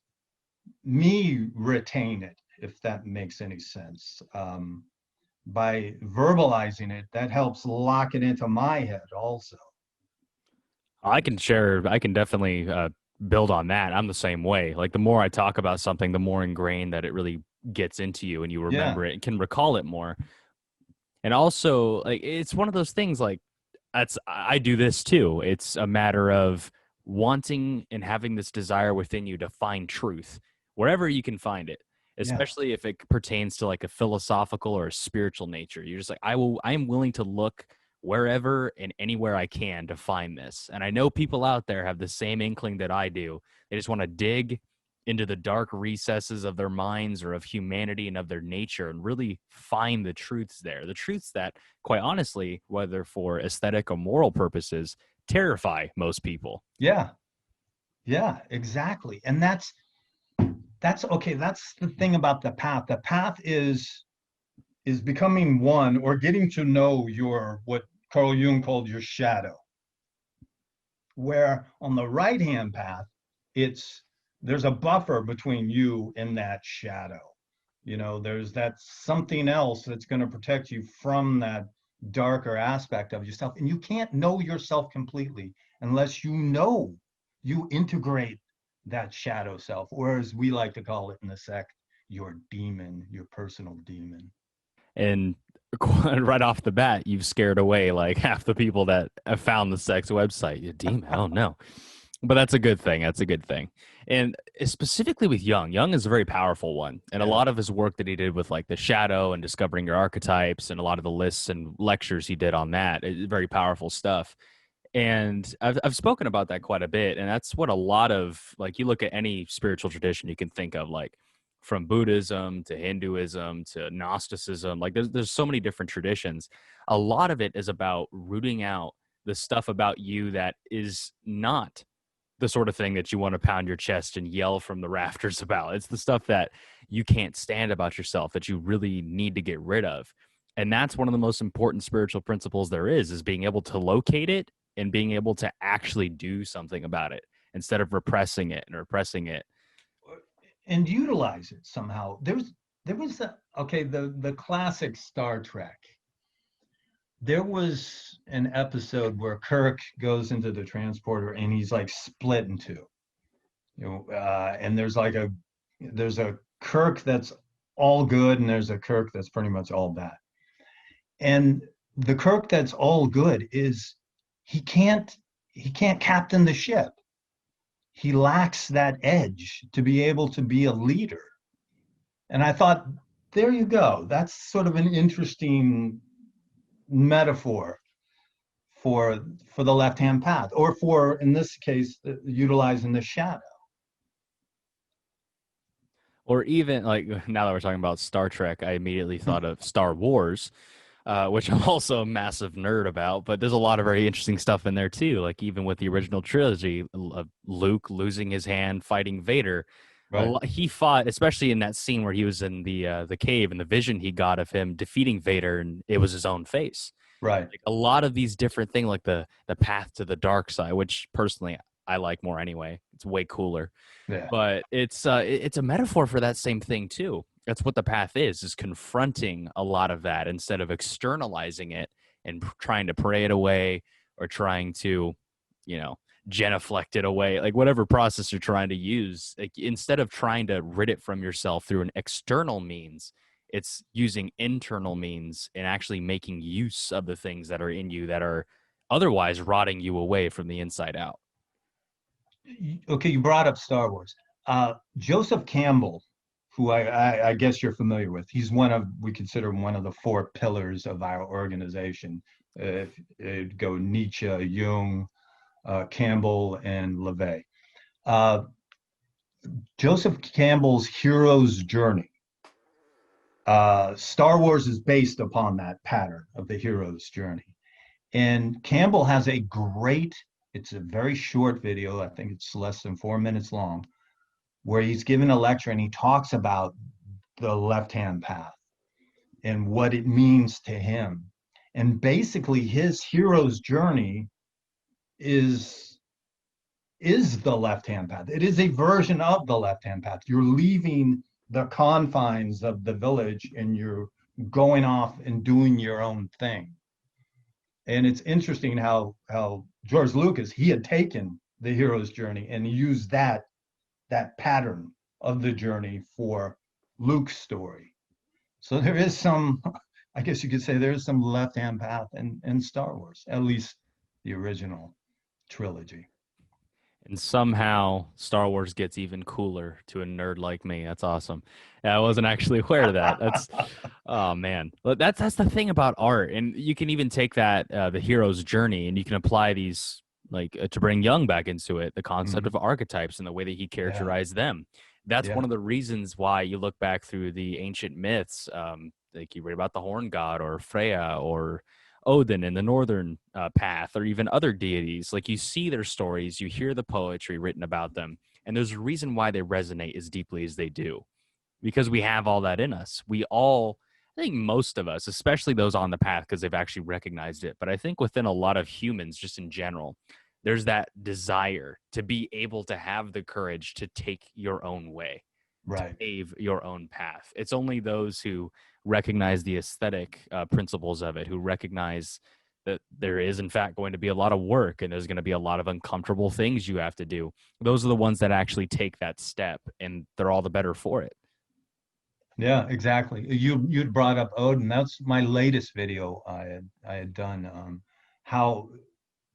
me retain it, if that makes any sense. By verbalizing it, that helps lock it into my head also. I can definitely build on that. I'm the same way. Like the more I talk about something, the more ingrained that it really gets into you and you Yeah, remember it and can recall it more. And also, like it's one of those things like I do this too. It's a matter of wanting and having this desire within you to find truth wherever you can find it, yeah, especially if it pertains to like a philosophical or a spiritual nature. You're just like, I am willing to look wherever and anywhere I can to find this. And I know people out there have the same inkling that I do. They just want to dig into the dark recesses of their minds or of humanity and of their nature and really find the truths there. The truths that, quite honestly, whether for aesthetic or moral purposes, terrify most people. yeah, yeah, exactly. And that's okay. That's the thing about the path. The path is becoming one, or getting to know your, what Carl Jung called, your shadow. Where on the right hand path, it's there's a buffer between you and that shadow. There's that something else that's going to protect you from that darker aspect of yourself. And you can't know yourself completely unless you integrate that shadow self, or as we like to call it in the sect, your demon, your personal demon. And right off the bat, you've scared away like half the people that have found the sex website. You demon, oh no. But that's a good thing. That's a good thing. And specifically with Jung, Jung is a very powerful one. And a Yeah. lot of his work that he did with like the shadow and discovering your archetypes and a lot of the lists and lectures he did on that is very powerful stuff. And I've spoken about that quite a bit. And that's what a lot of like you look at any spiritual tradition you can think of, like from Buddhism to Hinduism to Gnosticism, like there's so many different traditions. A lot of it is about rooting out the stuff about you that is not the sort of thing that you want to pound your chest and yell from the rafters about. It's the stuff that you can't stand about yourself that you really need to get rid of. And that's one of the most important spiritual principles there is being able to locate it and being able to actually do something about it instead of repressing it and repressing it. And utilize it somehow. There was the classic Star Trek. There was an episode where Kirk goes into the transporter and he's like split in two. And there's a Kirk that's all good, and there's a Kirk that's pretty much all bad. And the Kirk that's all good is he can't he can't captain the ship. He lacks that edge to be able to be a leader. And I thought, there you go. That's sort of an interesting metaphor for the left hand path, or for, in this case, utilizing the shadow. Or even like now that we're talking about Star Trek, I immediately thought of Star Wars, which I'm also a massive nerd about. But there's a lot of very interesting stuff in there too. Like even with the original trilogy, Luke losing his hand fighting Vader. Right, He fought, especially in that scene where he was in the cave, and the vision he got of him defeating Vader, and it was his own face. right. Like a lot of these different things, like the path to the dark side, which personally I like more anyway. It's way cooler, Yeah. but it's a metaphor for that same thing too. That's what the path is confronting a lot of that instead of externalizing it and trying to pray it away or trying to, you know, genuflect it away, like whatever process you're trying to use. Like instead of trying to rid it from yourself through an external means, it's using internal means and actually making use of the things that are in you that are otherwise rotting you away from the inside out. Okay, you brought up Star Wars. Joseph Campbell, who I guess you're familiar with, he's we consider him one of the four pillars of our organization. If it go Nietzsche, Jung, Campbell, and LeVay. Joseph Campbell's hero's journey. Star Wars is based upon that pattern of the hero's journey. And Campbell has a great, it's a very short video. I think it's less than 4 minutes long, where he's given a lecture and he talks about the left-hand path and what it means to him. And basically his hero's journey is is the left-hand path. It is a version of the left-hand path. You're leaving the confines of the village and you're going off and doing your own thing. And it's interesting how George Lucas, he had taken the hero's journey and he used that pattern of the journey for Luke's story. So there is some, I guess you could say there is some left-hand path in Star Wars, at least the original trilogy. And somehow Star Wars gets even cooler to a nerd like me. That's awesome. Yeah, I wasn't actually aware of that. That's oh man. But that's the thing about art. And you can even take that the hero's journey and you can apply these like to bring Young back into it, the concept Mhm. of archetypes and the way that he Yeah, characterized them. That's one yeah, of the reasons why you look back through the ancient myths, like you read about the Horn God or Freya or Odin in the northern path, or even other deities. Like you see their stories, you hear the poetry written about them, and there's a reason why they resonate as deeply as they do because we have all that in us. We all, I think most of us, especially those on the path, because they've actually recognized it, but I think within a lot of humans, just in general, there's that desire to be able to have the courage to take your own way, to right. pave your own path. It's only those who recognize the aesthetic principles of it, who recognize that there is, in fact, going to be a lot of work and there's going to be a lot of uncomfortable things you have to do. Those are the ones that actually take that step, and they're all the better for it. Yeah, exactly. You'd brought up Odin. That's my latest video I had done. How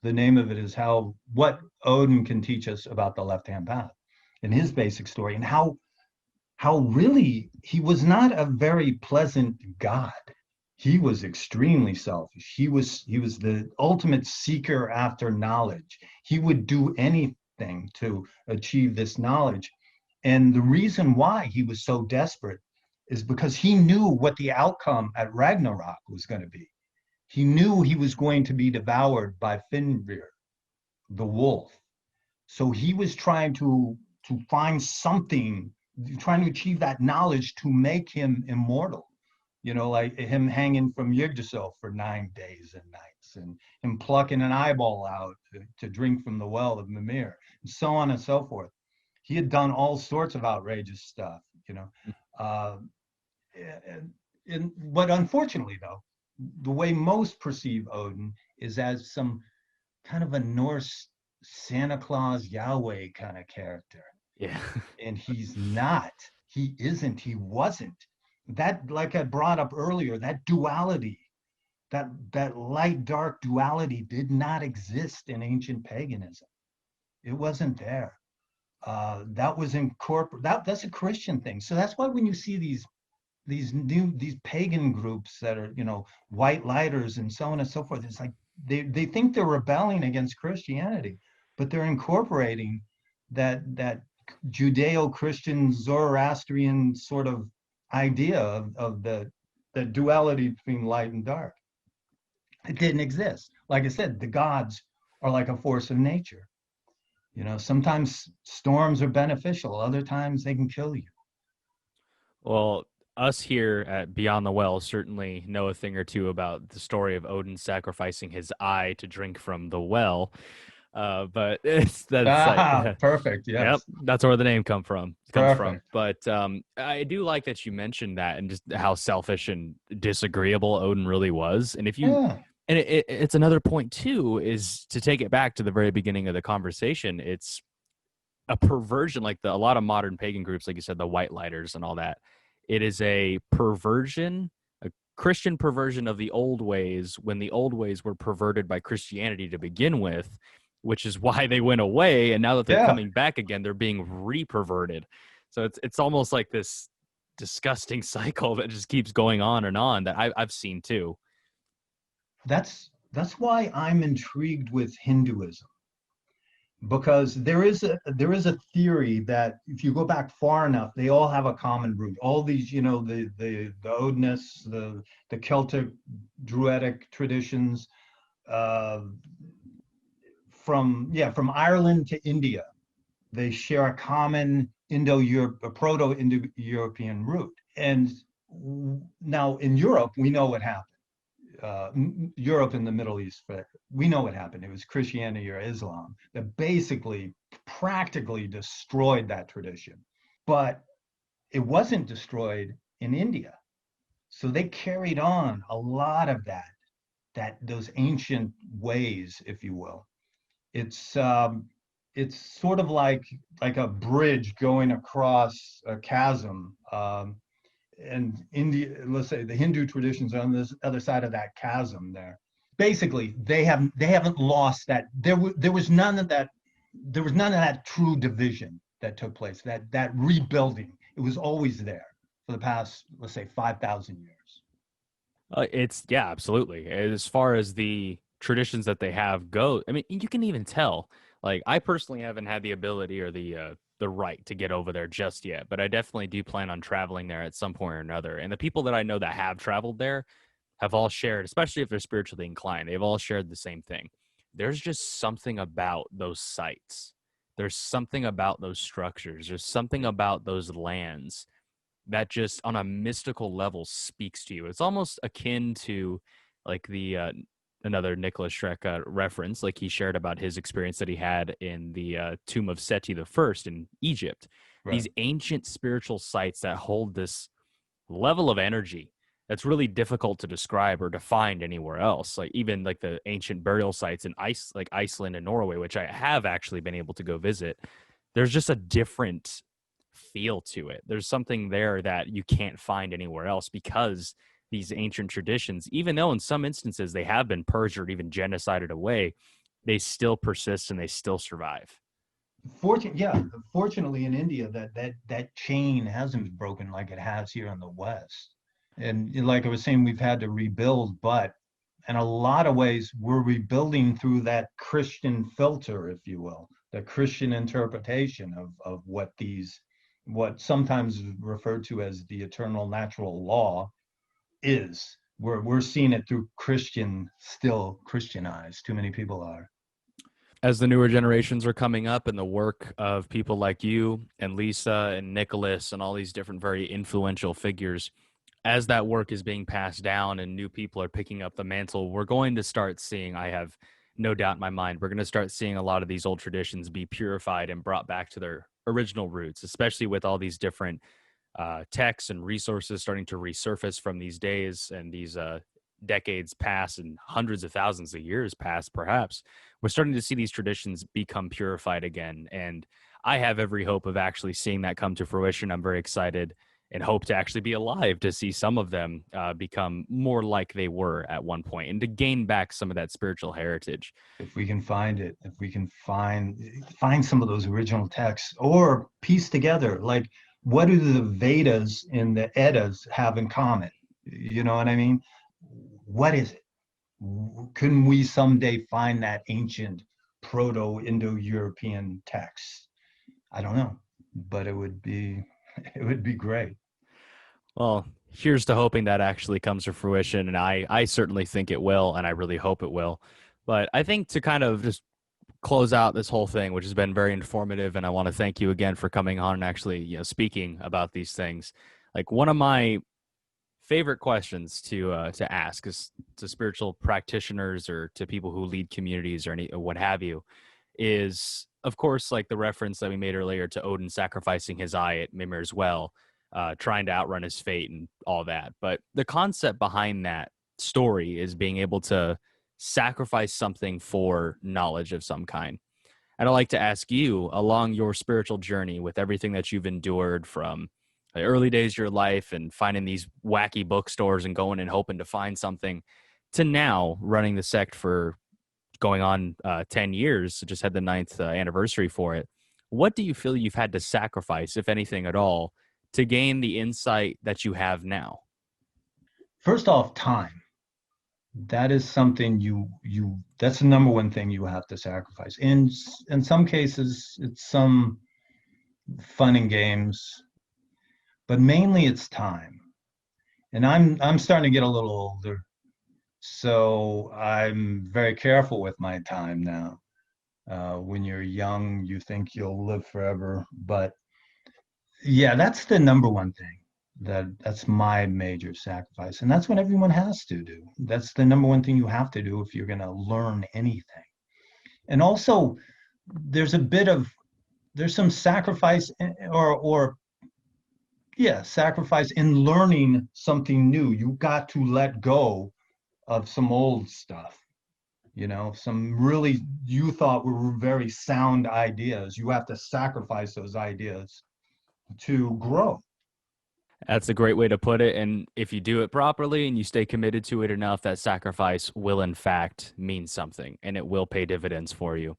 the name of it is how what Odin can teach us about the left-hand path and his basic story and how really he was not a very pleasant god. He was extremely selfish. He was the ultimate seeker after knowledge. He would do anything to achieve this knowledge. And the reason why he was so desperate is because he knew what the outcome at Ragnarok was going to be. He knew he was going to be devoured by Fenrir, the wolf. So he was trying to find something, trying to achieve that knowledge to make him immortal. Like him hanging from Yggdrasil for 9 days and nights, and him plucking an eyeball out to drink from the well of Mimir, and so on and so forth. He had done all sorts of outrageous stuff. Uh, and, but unfortunately, though, the way most perceive Odin is as some kind of a Norse Santa Claus Yahweh kind of character. Yeah. And he's not. He isn't. He wasn't. That, like I brought up earlier, that duality, that light dark duality did not exist in ancient paganism. It wasn't there. That was incorporated. That's a Christian thing. So that's why when you see these pagan groups that are white lighters and so on and so forth, it's like they think they're rebelling against Christianity, but they're incorporating that Judeo-Christian Zoroastrian sort of idea of the duality between light and dark. It didn't exist. Like I said, the gods are like a force of nature. Sometimes storms are beneficial, other times they can kill you. Well, us here at Beyond the Well certainly know a thing or two about the story of Odin sacrificing his eye to drink from the well. But it's that's like, Ah, perfect. yep, Yes, that's where the name comes from. perfect. But I do like that you mentioned that and just how selfish and disagreeable Odin really was. And if you Yeah, and it's another point too is to take it back to the very beginning of the conversation. It's a perversion, like a lot of modern pagan groups, like you said, the white lighters and all that. It is a perversion, a Christian perversion of the old ways when the old ways were perverted by Christianity to begin with, which is why they went away. And now that they're yeah. coming back again, they're being re-perverted. So it's almost like this disgusting cycle that just keeps going on and on that I've seen too. That's why I'm intrigued with Hinduism. because there is a theory that if you go back far enough, they all have a common root. All these, the Odinists, the Celtic Druidic traditions, uh, from Ireland to India, they share a common Proto-Indo-European root. And now in Europe, we know what happened. Europe and the Middle East, we know what happened. It was Christianity or Islam that basically practically destroyed that tradition. But it wasn't destroyed in India. So they carried on a lot of that those ancient ways, if you will. It's sort of like a bridge going across a chasm. And India, let's say the Hindu traditions are on this other side of that chasm there. Basically, they haven't lost that. There was none of that. There was none of that true division that took place. That rebuilding. It was always there for the past, let's say, 5,000 years. It's yeah, absolutely. As far as the traditions that they have go, I mean, you can even tell. Like, I personally haven't had the ability or the right to get over there just yet, but I definitely do plan on traveling there at some point or another. And the people that I know that have traveled there have all shared, especially if they're spiritually inclined, they've all shared the same thing. There's just something about those sites. There's something about those structures. There's something about those lands that just on a mystical level speaks to you. It's almost akin to like the another Nicholas Shrek reference, like he shared about his experience that he had in the tomb of Seti the First in Egypt. Right. These ancient spiritual sites that hold this level of energy that's really difficult to describe or to find anywhere else. Like even like the ancient burial sites in like Iceland and Norway, which I have actually been able to go visit. There's just a different feel to it. There's something there that you can't find anywhere else because these ancient traditions, even though in some instances they have been purged or even genocided away, they still persist and they still survive. Yeah, fortunately in India that chain hasn't broken like it has here in the West. And like I was saying, we've had to rebuild, but in a lot of ways, we're rebuilding through that Christian filter, if you will, the Christian interpretation of what sometimes is referred to as the eternal natural law is. We're seeing it through still Christian eyes. Too many people are. As the newer generations are coming up and the work of people like you and Lisa and Nicholas and all these different very influential figures, as that work is being passed down and new people are picking up the mantle, we're going to start seeing, I have no doubt in my mind, we're going to start seeing a lot of these old traditions be purified and brought back to their original roots, especially with all these different texts and resources starting to resurface from these days and these decades pass and hundreds of thousands of years pass, perhaps. We're starting to see these traditions become purified again. And I have every hope of actually seeing that come to fruition. I'm very excited and hope to actually be alive to see some of them become more like they were at one point and to gain back some of that spiritual heritage. If we can find it, if we can find some of those original texts or piece together, like what do the Vedas and the Eddas have in common? You know what I mean? What is it? Couldn't we someday find that ancient Proto-Indo-European text? I don't know, but it would be it would be great. Well, here's to hoping that actually comes to fruition. And I certainly think it will, and I really hope it will. But I think to kind of just close out this whole thing, which has been very informative, and I want to thank you again for coming on and actually, speaking about these things. Like one of my favorite questions to ask is to spiritual practitioners or to people who lead communities or what have you is of course like the reference that we made earlier to Odin sacrificing his eye at Mimir's well, trying to outrun his fate and all that. But the concept behind that story is being able to sacrifice something for knowledge of some kind. And I'd like to ask you, along your spiritual journey with everything that you've endured from the early days of your life and finding these wacky bookstores and going and hoping to find something to now running the sect for going on 10 years, just had the ninth anniversary for it. What do you feel you've had to sacrifice, if anything at all, to gain the insight that you have now? First off, time. that is something that's the number one thing you have to sacrifice. In some cases, it's some fun and games, but mainly it's time. And I'm starting to get a little older, so I'm very careful with my time now. When you're young, you think you'll live forever, but yeah, that's the number one thing. That's my major sacrifice, and that's what everyone has to do. That's the number one thing you have to do if you're going to learn anything. And also, there's a bit of there's some sacrifice or yeah, sacrifice in learning something new. You got to let go of some old stuff. Some really you thought were very sound ideas. You have to sacrifice those ideas to grow. That's a great way to put it. And if you do it properly and you stay committed to it enough, that sacrifice will, in fact, mean something and it will pay dividends for you.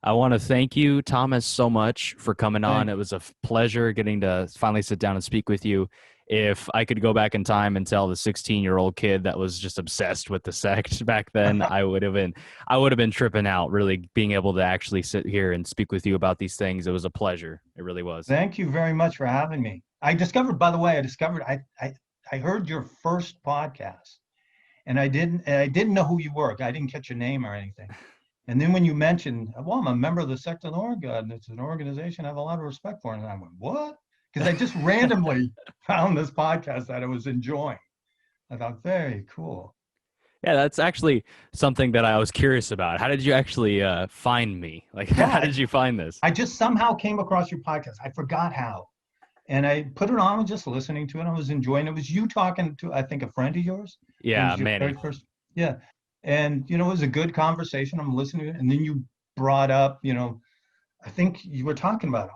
I want to thank you, Thomas, so much for coming on. Thank It was a pleasure getting to finally sit down and speak with you. If I could go back in time and tell the 16-year-old kid that was just obsessed with the sect back then, I would have been tripping out, really being able to actually sit here and speak with you about these things. It was a pleasure. It really was. Thank you very much for having me. By the way, I heard your first podcast, and I didn't know who you were. I didn't catch your name or anything. And then when you mentioned, well, I'm a member of the Sect of the Lord God, and it's an organization I have a lot of respect for, and I went, what? Because I just randomly found this podcast that I was enjoying. I thought, very cool. Yeah, that's actually something that I was curious about. How did you actually find me? Like, Yeah, how did you find this? I just somehow came across your podcast. I forgot how. And I put it on, I was just listening to it. I was enjoying it. It was you talking to, I think, a friend of yours. It Yeah, was your very Manny. first, yeah. And, it was a good conversation. I'm listening to it. And then you brought up, I think you were talking about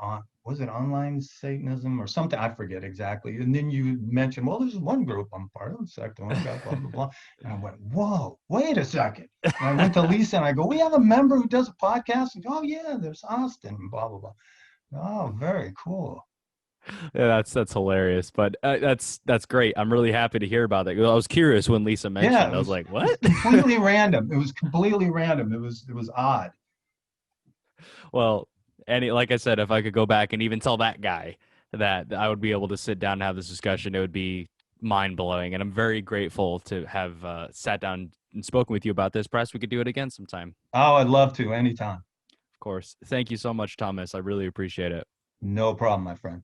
was it online Satanism or something? I forget exactly. And then you mentioned, well, there's one group I'm part of, Sect, blah, blah, blah, blah. And I went, whoa, wait a second. And I went to Lisa and I go, we have a member who does a podcast. And, oh, yeah, there's Austin, and blah, blah, blah. Oh, very cool. Yeah, that's hilarious. But that's great. I'm really happy to hear about that. I was curious when Lisa Yeah, mentioned. I was like, it's what? completely random. It was completely random. It was odd. Well, and like I said, if I could go back and even tell that guy that I would be able to sit down and have this discussion, it would be mind blowing. And I'm very grateful to have sat down and spoken with you about this. Perhaps we could do it again sometime. Oh, I'd love to anytime. Of course. Thank you so much, Thomas. I really appreciate it. No problem, my friend.